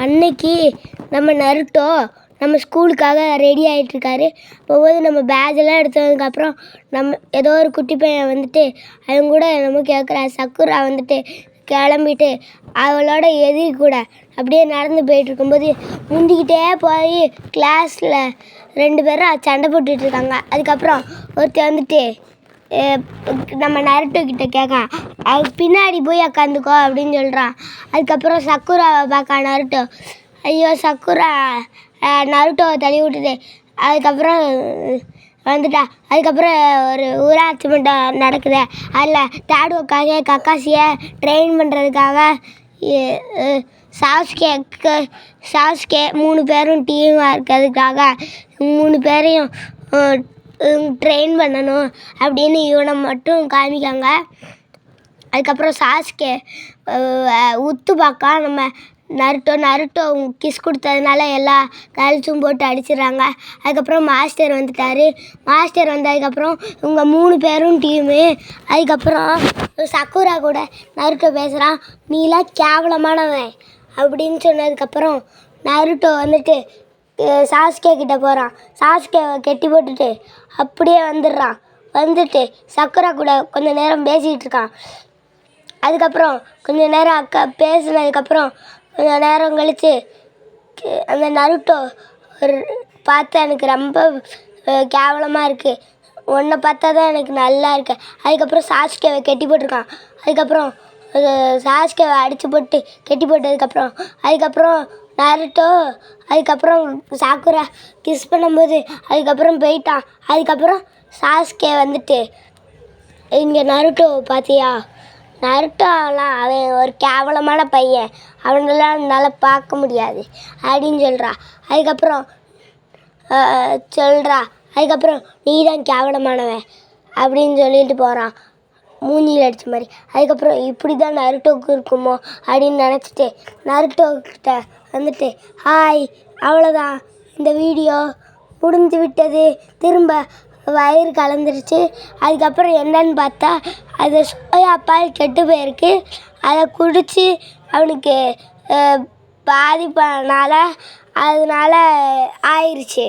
அன்னைக்கு நம்ம நருட்டோ நம்ம ஸ்கூலுக்காக ரெடி ஆகிட்ருக்காரு. போகும்போது நம்ம பேஜெல்லாம் எடுத்ததுக்கப்புறம் ஏதோ ஒரு குட்டி பையன் வந்துட்டு அவங்க கூட நம்ம கேட்குறா. சக்குரா வந்துட்டு கிளம்பிட்டு அவளோட எதிரி கூட அப்படியே நடந்து போயிட்டுருக்கும்போது முந்திக்கிட்டே போய் கிளாஸில் 2 பேரும் சண்டை போட்டுட்ருக்காங்க. அதுக்கப்புறம் ஒருத்தர் வந்துட்டு நம்ம நருட்டோ கிட்ட கேட்கான், அது பின்னாடி போய் உக்காந்துக்கோ அப்படின்னு சொல்கிறான். அதுக்கப்புறம் சக்குராவை பார்க்க நருட்டோ, ஐயோ சக்குரா நருட்டோவை தள்ளி விட்டுட்டு அதுக்கப்புறம் வந்துட்டா. அதுக்கப்புறம் ஒரு ஊராட்சி மன்றம் நடக்குது. அதில் தாடுவோக்காக கக்காசியை ட்ரெயின் பண்ணுறதுக்காக சாஸ்கே 3 பேரும் டீமாக இருக்கிறதுக்காக 3 பேரையும் ட்ரெயின் பண்ணணும் அப்படின்னு இவனை மட்டும் காமிக்காங்க. அதுக்கப்புறம் சாஸ்கே உத்து பார்க்க நம்ம நருட்டோ கிஸ் கொடுத்ததுனால எல்லா கேர்ள்ஸும் போட்டு அடிச்சிடுறாங்க. அதுக்கப்புறம் மாஸ்டர் வந்துட்டார். மாஸ்டர் வந்ததுக்கப்புறம் இவங்க 3 பேரும் டீமு. அதுக்கப்புறம் சக்குரா கூட நருட்டோ பேசுகிறான், நீலாம் கேவலமானவன் அப்படின்னு சொன்னதுக்கப்புறம் நருட்டோ வந்துட்டு சாஸ்கே கிட்ட போகிறான். சாஸ்கேவை கெட்டி போட்டுட்டு அப்படியே வந்துட்டு சக்குரா கூட கொஞ்சம் நேரம் பேசிக்கிட்டு இருக்கான். அதுக்கப்புறம் கொஞ்சம் நேரம் பேசினதுக்கப்புறம் கொஞ்சம் நேரம் கழித்து அந்த நருட்டோ பார்த்தா எனக்கு ரொம்ப கேவலமாக இருக்குது, உன்னை பார்த்தா தான் எனக்கு நல்லா இருக்கு. அதுக்கப்புறம் சாஸ்கேவை கெட்டி போட்டிருக்கான். அதுக்கப்புறம் சாஸ்கேவை அடித்து போட்டு கெட்டி அதுக்கப்புறம் நருட்டோ அதுக்கப்புறம் சாக்குரா கிஸ் பண்ணும்போது அதுக்கப்புறம் போயிட்டான். அதுக்கப்புறம் சாஸ்கே வந்துட்டு, இங்கே நருட்டோவை பார்த்தியா, நருட்டோலாம் அவன் ஒரு கேவலமான பையன், அவனெல்லாம் என்னால் பார்க்க முடியாது அப்படின்னு அதுக்கப்புறம் நீ தான் கேவலமானவன் அப்படின்னு சொல்லிட்டு போகிறான், மூஞ்சியில் அடித்த மாதிரி. அதுக்கப்புறம் இப்படி தான் நருட்டோவுக்கு இருக்குமோ அப்படின்னு நினச்சிட்டு நருட்டோக்கிட்ட வந்துட்டு, ஹாய், அவ்வளோதான், இந்த வீடியோ முடிஞ்சு விட்டது, திரும்ப வயிறு கலந்துருச்சு. அதுக்கப்புறம் என்னன்னு பார்த்தா அது சோயா பால் கெட்டு போயிருக்கு. அதை குடித்து அவனுக்கு பாதிப்பனால அதனால ஆயிடுச்சு.